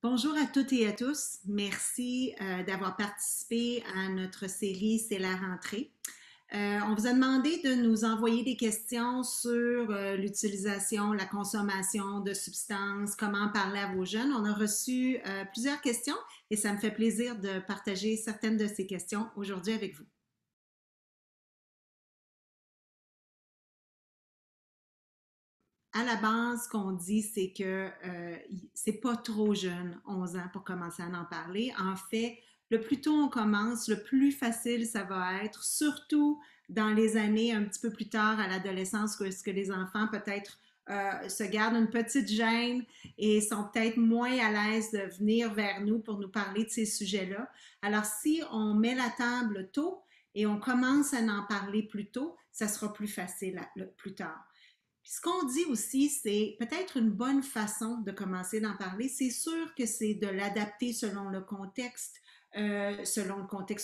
Bonjour à toutes et à tous. Merci d'avoir participé à notre série C'est la rentrée. On vous a demandé de nous envoyer des questions sur l'utilisation, la consommation de substances, comment parler à vos jeunes. On a reçu plusieurs questions et ça me fait plaisir de partager certaines de ces questions aujourd'hui avec vous. À la base, ce qu'on dit, c'est que c'est pas trop jeune, 11 ans, pour commencer à en parler. En fait, le plus tôt on commence, le plus facile ça va être, surtout dans les années un petit peu plus tard à l'adolescence, où est-ce que les enfants peut-être se gardent une petite gêne et sont peut-être moins à l'aise de venir vers nous pour nous parler de ces sujets-là. Alors, si on met la table tôt et on commence à en parler plus tôt, ça sera plus facile plus tard. Puis ce qu'on dit aussi, c'est peut-être une bonne façon de commencer d'en parler. C'est sûr que c'est de l'adapter selon le contexte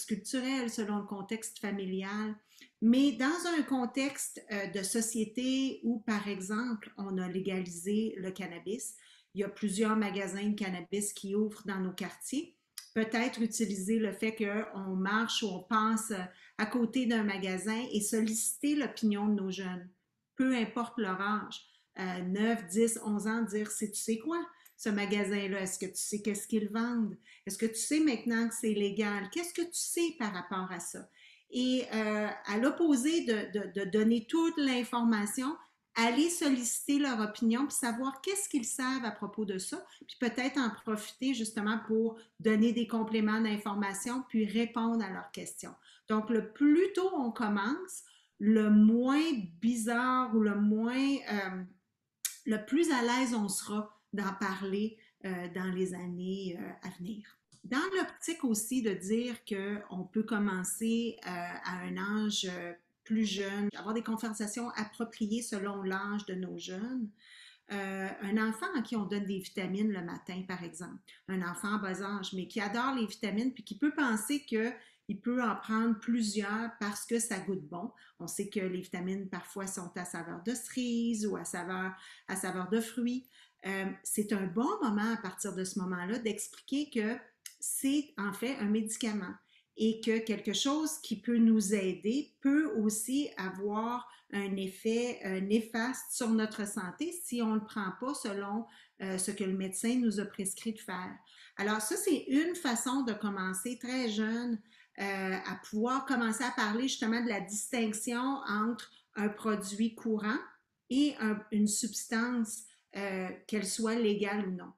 culturel, selon le contexte familial. Mais dans un contexte de société où, par exemple, on a légalisé le cannabis, il y a plusieurs magasins de cannabis qui ouvrent dans nos quartiers. Peut-être utiliser le fait qu'on marche ou on passe à côté d'un magasin et solliciter l'opinion de nos jeunes, peu importe leur âge, 9, 10, 11 ans, dire si tu sais quoi, ce magasin-là, est-ce que tu sais qu'est-ce qu'ils vendent? Est-ce que tu sais maintenant que c'est légal? Qu'est-ce que tu sais par rapport à ça? Et à l'opposé de donner toute l'information, aller solliciter leur opinion puis savoir qu'est-ce qu'ils savent à propos de ça, puis peut-être en profiter justement pour donner des compléments d'information puis répondre à leurs questions. Donc, le plus tôt on commence, le moins bizarre ou le plus à l'aise on sera d'en parler dans les années à venir. Dans l'optique aussi de dire qu'on peut commencer à un âge plus jeune, avoir des conversations appropriées selon l'âge de nos jeunes. Un enfant à qui on donne des vitamines le matin, par exemple, un enfant en bas âge, mais qui adore les vitamines, puis qui peut penser qu'il peut en prendre plusieurs parce que ça goûte bon. On sait que les vitamines parfois sont à saveur de cerise ou à saveur de fruits. C'est un bon moment à partir de ce moment-là d'expliquer que c'est en fait un médicament et que quelque chose qui peut nous aider peut aussi avoir un effet néfaste sur notre santé si on ne le prend pas selon ce que le médecin nous a prescrit de faire. Alors ça, c'est une façon de commencer très jeune à pouvoir commencer à parler justement de la distinction entre un produit courant et une substance, qu'elle soit légale ou non.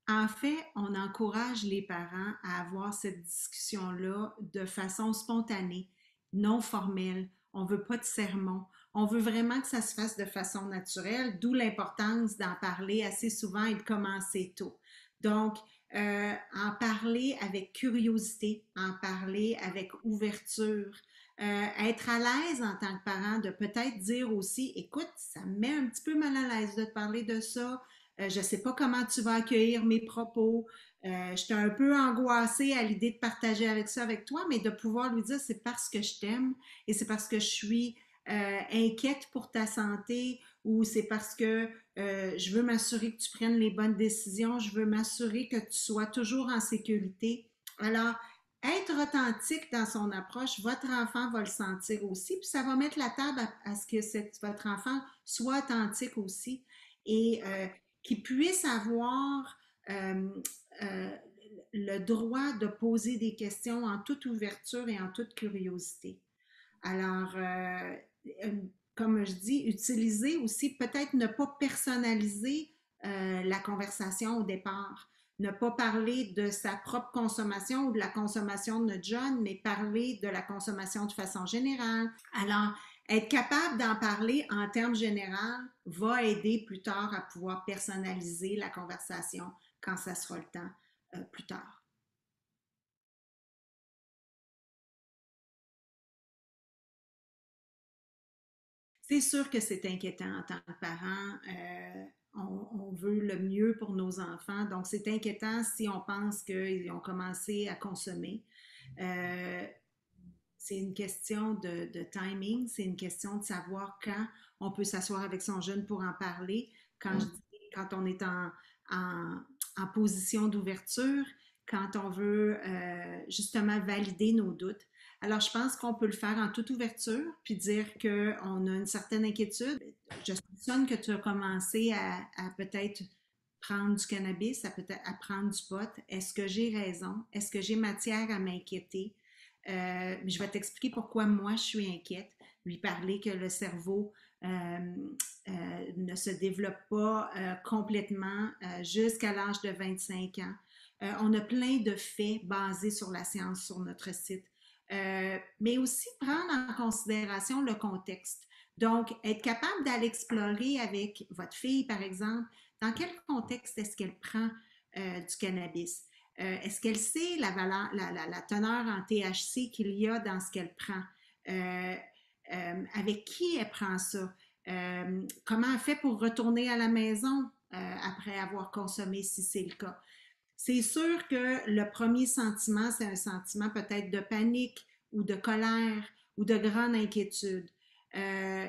En fait, on encourage les parents à avoir cette discussion-là de façon spontanée, non formelle. On veut pas de sermon. On veut vraiment que ça se fasse de façon naturelle, d'où l'importance d'en parler assez souvent et de commencer tôt. Donc, en parler avec curiosité, en parler avec ouverture, être à l'aise en tant que parent de peut-être dire aussi, écoute, ça me met un petit peu mal à l'aise de te parler de ça, je ne sais pas comment tu vas accueillir mes propos. J'étais un peu angoissée à l'idée de partager avec ça avec toi, mais de pouvoir lui dire c'est parce que je t'aime et c'est parce que je suis inquiète pour ta santé ou c'est parce que je veux m'assurer que tu prennes les bonnes décisions, je veux m'assurer que tu sois toujours en sécurité. Alors, être authentique dans son approche, votre enfant va le sentir aussi, puis ça va mettre la table à ce que votre enfant soit authentique aussi. Et qui puissent avoir euh, euh, le droit de poser des questions en toute ouverture et en toute curiosité. Alors, comme je dis, utiliser aussi, peut-être ne pas personnaliser la conversation au départ. Ne pas parler de sa propre consommation ou de la consommation de notre jeune, mais parler de la consommation de façon générale. Alors, être capable d'en parler en termes généraux va aider plus tard à pouvoir personnaliser la conversation quand ça sera le temps plus tard. C'est sûr que c'est inquiétant en tant que parent. On veut le mieux pour nos enfants. Donc, c'est inquiétant si on pense qu'ils ont commencé à consommer. Euh, c'est une question de timing, c'est une question de savoir quand on peut s'asseoir avec son jeune pour en parler. Quand je dis quand on est en, en position d'ouverture, quand on veut justement valider nos doutes. Alors, je pense qu'on peut le faire en toute ouverture, puis dire qu'on a une certaine inquiétude. Je soupçonne que tu as commencé à peut-être prendre du cannabis, à peut-être à prendre du pot. Est-ce que j'ai raison? Est-ce que j'ai matière à m'inquiéter? Je vais t'expliquer pourquoi moi je suis inquiète. Lui parler que le cerveau ne se développe pas complètement jusqu'à l'âge de 25 ans. On a plein de faits basés sur la science sur notre site, mais aussi prendre en considération le contexte. Donc, être capable d'aller explorer avec votre fille, par exemple, dans quel contexte est-ce qu'elle prend du cannabis? Est-ce qu'elle sait la valeur, la teneur en THC qu'il y a dans ce qu'elle prend? Euh, avec qui elle prend ça? Comment elle fait pour retourner à la maison après avoir consommé, si c'est le cas? C'est sûr que le premier sentiment, c'est un sentiment peut-être de panique ou de colère ou de grande inquiétude. Euh,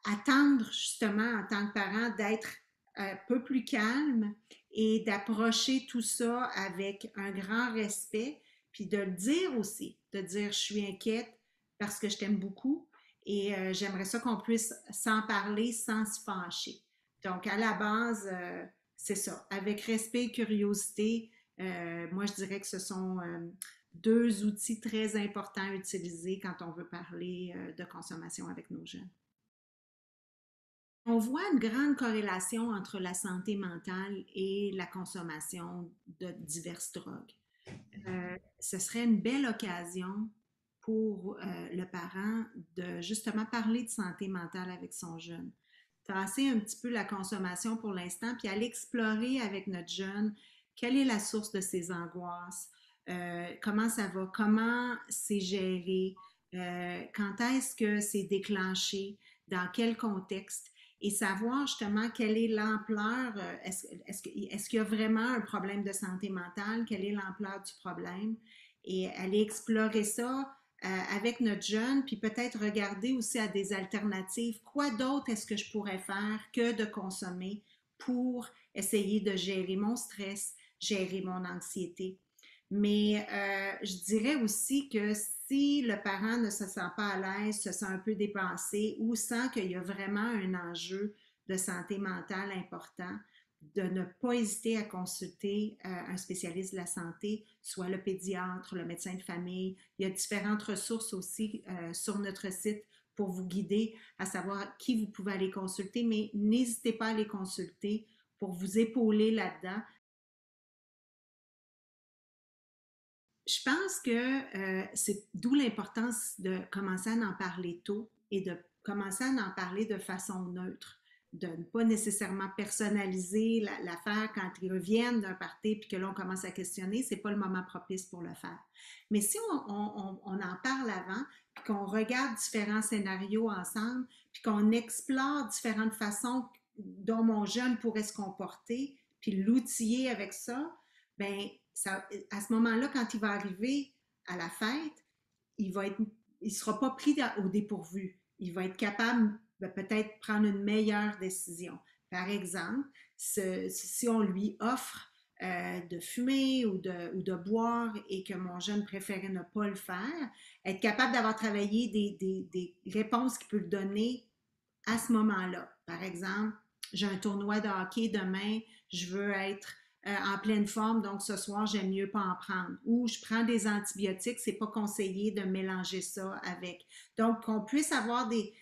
Attendre justement en tant que parent d'être un peu plus calme et d'approcher tout ça avec un grand respect, puis de le dire aussi, de dire je suis inquiète parce que je t'aime beaucoup et j'aimerais ça qu'on puisse s'en parler sans se fâcher. Donc à la base, c'est ça, avec respect et curiosité, moi je dirais que ce sont deux outils très importants à utiliser quand on veut parler de consommation avec nos jeunes. On voit une grande corrélation entre la santé mentale et la consommation de diverses drogues. Ce serait une belle occasion pour le parent de justement parler de santé mentale avec son jeune. Tasser un petit peu la consommation pour l'instant, puis aller explorer avec notre jeune quelle est la source de ses angoisses, comment ça va, comment c'est géré, quand est-ce que c'est déclenché, dans quel contexte, et savoir justement quelle est l'ampleur, est-ce qu'il y a vraiment un problème de santé mentale, quelle est l'ampleur du problème, et aller explorer ça avec notre jeune, puis peut-être regarder aussi à des alternatives. Quoi d'autre est-ce que je pourrais faire que de consommer pour essayer de gérer mon stress, gérer mon anxiété? Mais je dirais aussi que si le parent ne se sent pas à l'aise, se sent un peu dépassé ou sent qu'il y a vraiment un enjeu de santé mentale important, de ne pas hésiter à consulter un spécialiste de la santé, soit le pédiatre, le médecin de famille. Il y a différentes ressources aussi sur notre site pour vous guider à savoir qui vous pouvez aller consulter, mais n'hésitez pas à les consulter pour vous épauler là-dedans. Je pense que c'est d'où l'importance de commencer à en parler tôt et de commencer à en parler de façon neutre, de ne pas nécessairement personnaliser l'affaire quand ils reviennent d'un party puis que là on commence à questionner, c'est pas le moment propice pour le faire. Mais si on en parle avant, puis qu'on regarde différents scénarios ensemble, puis qu'on explore différentes façons dont mon jeune pourrait se comporter, puis l'outiller avec ça, ben ça, à ce moment-là, quand il va arriver à la fête, il va être, il sera pas pris au dépourvu. Il va être capable de peut-être prendre une meilleure décision. Par exemple, si on lui offre de fumer ou de boire et que mon jeune préférait ne pas le faire, être capable d'avoir travaillé des réponses qu'il peut le donner à ce moment-là. Par exemple, j'ai un tournoi de hockey demain, je veux être en pleine forme, donc ce soir, j'aime mieux pas en prendre. Ou je prends des antibiotiques, c'est pas conseillé de mélanger ça avec. Donc, qu'on puisse avoir des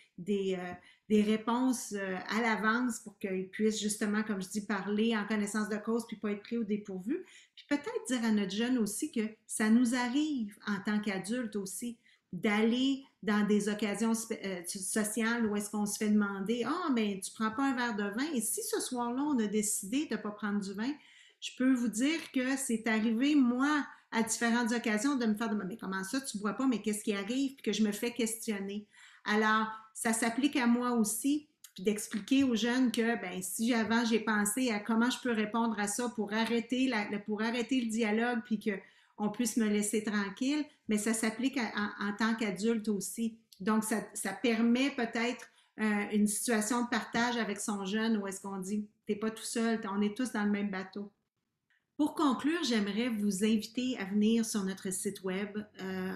réponses à l'avance pour qu'ils puissent justement, comme je dis, parler en connaissance de cause puis pas être pris au dépourvu. Puis peut-être dire à notre jeune aussi que ça nous arrive en tant qu'adulte aussi d'aller dans des occasions sociales où est-ce qu'on se fait demander ah oh, ben tu prends pas un verre de vin et si ce soir-là on a décidé de pas prendre du vin, je peux vous dire que c'est arrivé moi à différentes occasions de me faire demander mais comment ça tu bois pas mais qu'est-ce qui arrive puis que je me fais questionner. Alors ça s'applique à moi aussi puis d'expliquer aux jeunes que ben si avant j'ai pensé à comment je peux répondre à ça pour arrêter le dialogue puis que on puisse me laisser tranquille, mais ça s'applique en tant qu'adulte aussi. Donc, ça permet peut-être une situation de partage avec son jeune où est-ce qu'on dit, t'es pas tout seul, on est tous dans le même bateau. Pour conclure, j'aimerais vous inviter à venir sur notre site web.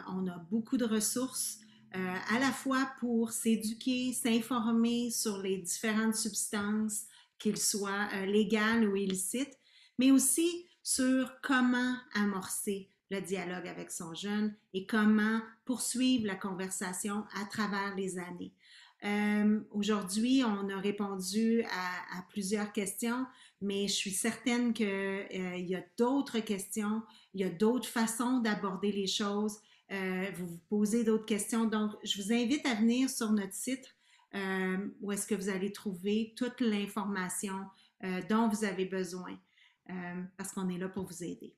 On a beaucoup de ressources, à la fois pour s'éduquer, s'informer sur les différentes substances, qu'elles soient légales ou illicites, mais aussi sur comment amorcer le dialogue avec son jeune et comment poursuivre la conversation à travers les années. Aujourd'hui, on a répondu à plusieurs questions, mais je suis certaine qu'il y a d'autres questions, il y a d'autres façons d'aborder les choses. Vous vous posez d'autres questions. Donc, je vous invite à venir sur notre site où est-ce que vous allez trouver toute l'information dont vous avez besoin parce qu'on est là pour vous aider.